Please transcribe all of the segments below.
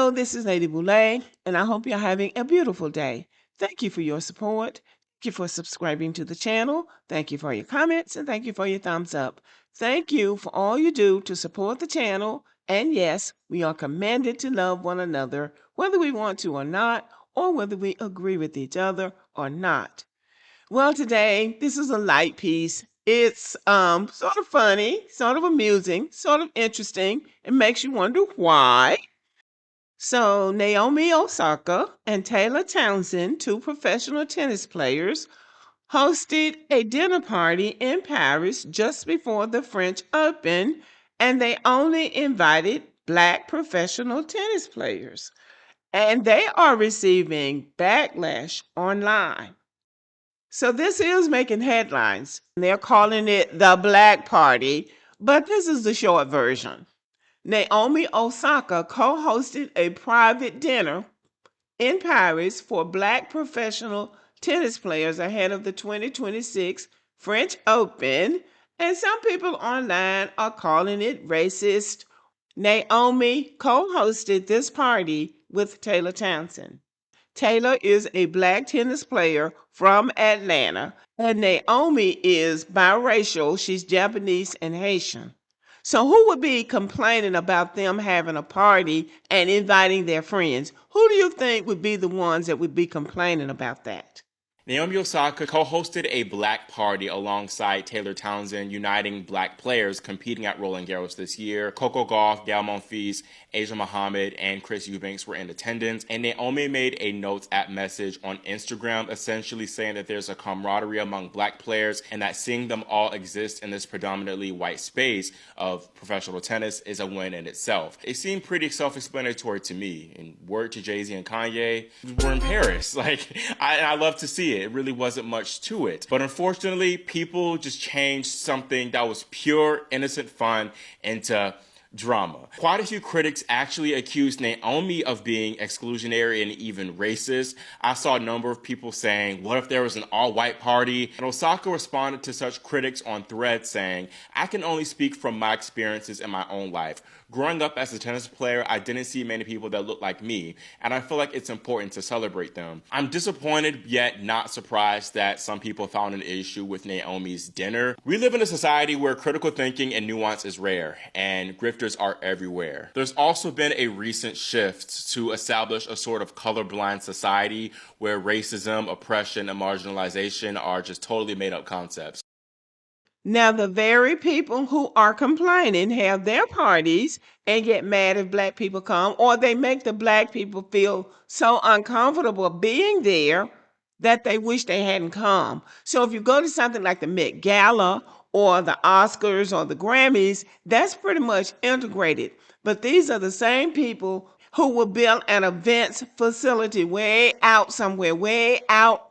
Hello, this is Lady Boulay, and I hope you're having a beautiful day. Thank you for your support. Thank you for subscribing to the channel. Thank you for your comments, and thank you for your thumbs up. Thank you for all you do to support the channel. And yes, we are commanded to love one another, whether we want to or not, or whether we agree with each other or not. Well, today, this is a light piece. It's sort of funny, sort of amusing, sort of interesting. It makes you wonder why. So, Naomi Osaka and Taylor Townsend, two professional tennis players, hosted a dinner party in Paris just before the French Open, and they only invited Black professional tennis players. And they are receiving backlash online. So, this is making headlines. They're calling it the Black Party, but this is the short version. Naomi Osaka co-hosted a private dinner in Paris for Black professional tennis players ahead of the 2026 French Open, and some people online are calling it racist. Naomi co-hosted this party with Taylor Townsend. Taylor is a Black tennis player from Atlanta, and Naomi is biracial. She's Japanese and Haitian. So who would be complaining about them having a party and inviting their friends? Who do you think would be the ones that would be complaining about that? Naomi Osaka co-hosted a Black party alongside Taylor Townsend, uniting Black players competing at Roland Garros this year. Coco Gauff, Gaël Monfils, Asia Muhammad, and Chris Eubanks were in attendance, and Naomi made a notes app message on Instagram essentially saying that there's a camaraderie among Black players and that seeing them all exist in this predominantly white space of professional tennis is a win in itself. It seemed pretty self-explanatory to me. And word to Jay-Z and Kanye, we're in Paris. I love to see it. It really wasn't much to it. But unfortunately, people just changed something that was pure, innocent fun into drama. Quite a few critics actually accused Naomi of being exclusionary and even racist. I saw a number of people saying, what if there was an all-white party? And Osaka responded to such critics on Threads saying, I can only speak from my experiences in my own life. Growing up as a tennis player, I didn't see many people that look like me, and I feel like it's important to celebrate them. I'm disappointed yet not surprised that some people found an issue with Naomi's dinner. We live in a society where critical thinking and nuance is rare, and grifters are everywhere. There's also been a recent shift to establish a sort of colorblind society where racism, oppression, and marginalization are just totally made-up concepts. Now, the very people who are complaining have their parties and get mad if Black people come, or they make the Black people feel so uncomfortable being there that they wish they hadn't come. So if you go to something like the Met Gala or the Oscars or the Grammys, that's pretty much integrated. But these are the same people who will build an events facility way out somewhere, way out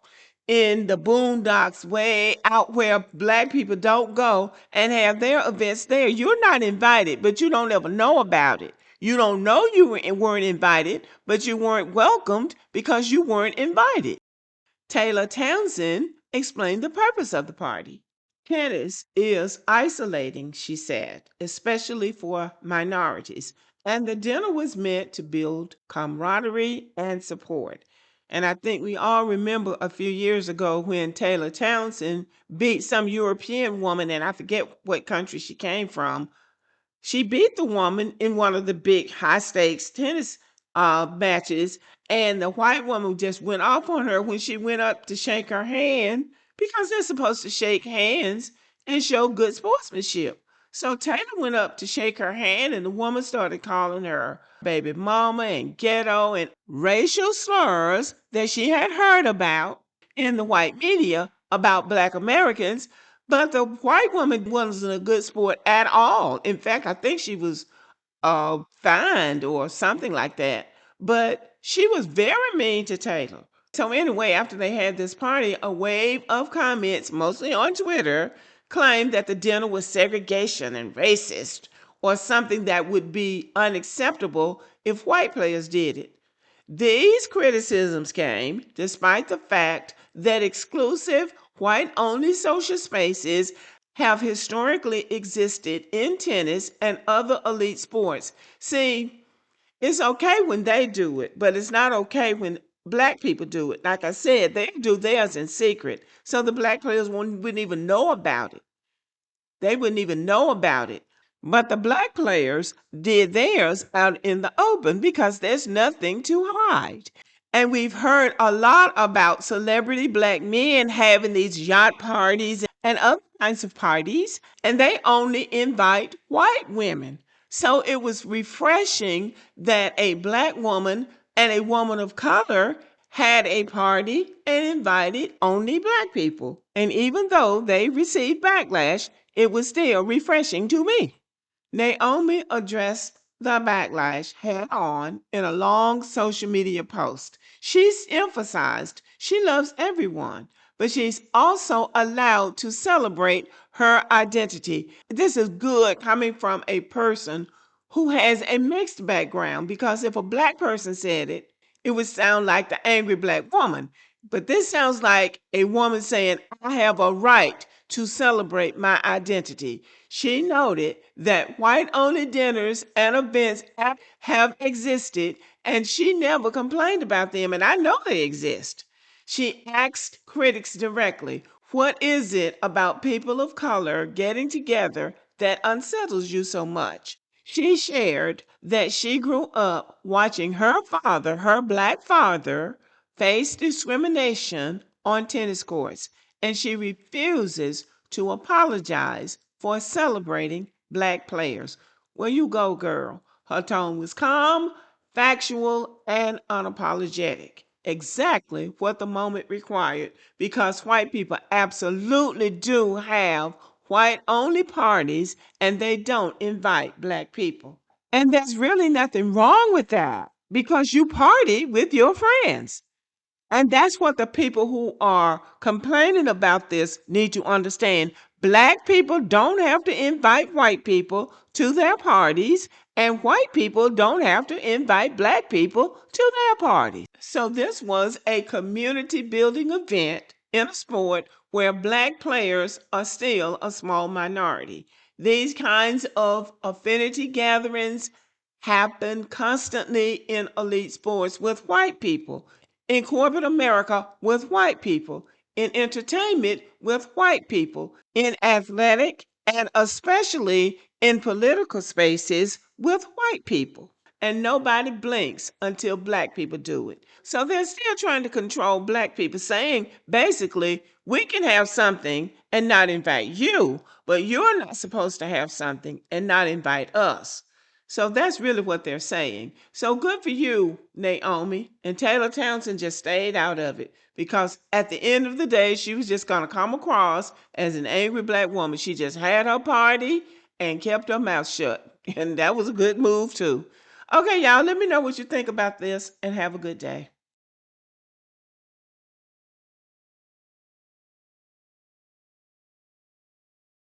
in the boondocks, way out where Black people don't go, and have their events there. You're not invited, but you don't ever know about it. You don't know you weren't invited, but you weren't welcomed because you weren't invited. Taylor Townsend explained the purpose of the party. Tennis is isolating, she said, especially for minorities, and the dinner was meant to build camaraderie and support. And I think we all remember a few years ago when Taylor Townsend beat some European woman, and I forget what country she came from. She beat the woman in one of the big high stakes tennis matches, and the white woman just went off on her when she went up to shake her hand because they're supposed to shake hands and show good sportsmanship. So Taylor went up to shake her hand, and the woman started calling her baby mama and ghetto and racial slurs that she had heard about in the white media about Black Americans. But the white woman wasn't a good sport at all. In fact, I think she was fined or something like that. But she was very mean to Taylor. So anyway, after they had this party, a wave of comments, mostly on Twitter, claimed that the dinner was segregation and racist, or something that would be unacceptable if white players did it. These criticisms came despite the fact that exclusive white-only social spaces have historically existed in tennis and other elite sports. See, It's okay when they do it, but it's not okay when black people do it. Like I said, they do theirs in secret. So the black players wouldn't even know about it. They wouldn't even know about it. But the black players did theirs out in the open because there's nothing to hide. And we've heard a lot about celebrity black men having these yacht parties and other kinds of parties, and they only invite white women. So it was refreshing that a black woman and a woman of color had a party and invited only black people. And even though they received backlash, it was still refreshing to me. Naomi addressed the backlash head on in a long social media post. She's emphasized she loves everyone, but she's also allowed to celebrate her identity. This is good coming from a person who has a mixed background, because if a black person said it, it would sound like the angry black woman. But this sounds like a woman saying, I have a right to celebrate my identity. She noted that white only dinners and events have existed, and she never complained about them, and I know they exist. She asked critics directly, what is it about people of color getting together that unsettles you so much? She shared that she grew up watching her father, her black father, face discrimination on tennis courts, and she refuses to apologize for celebrating black players. Well, you go, girl. Her tone was calm, factual, and unapologetic. Exactly what the moment required, because white people absolutely do have white only parties and they don't invite black people. And there's really nothing wrong with that because you party with your friends. And that's what the people who are complaining about this need to understand. Black people don't have to invite white people to their parties, and white people don't have to invite black people to their parties. So, this was a community building event in a sport where black players are still a small minority. These kinds of affinity gatherings happen constantly in elite sports with white people, in corporate America with white people, in entertainment with white people, in athletic and especially in political spaces with white people. And nobody blinks until black people do it. So they're still trying to control black people, saying basically, we can have something and not invite you, but you're not supposed to have something and not invite us. So that's really what they're saying. So good for you, Naomi. And Taylor Townsend just stayed out of it because at the end of the day, she was just going to come across as an angry black woman. She just had her party and kept her mouth shut. And that was a good move, too. Okay, y'all, let me know what you think about this and have a good day.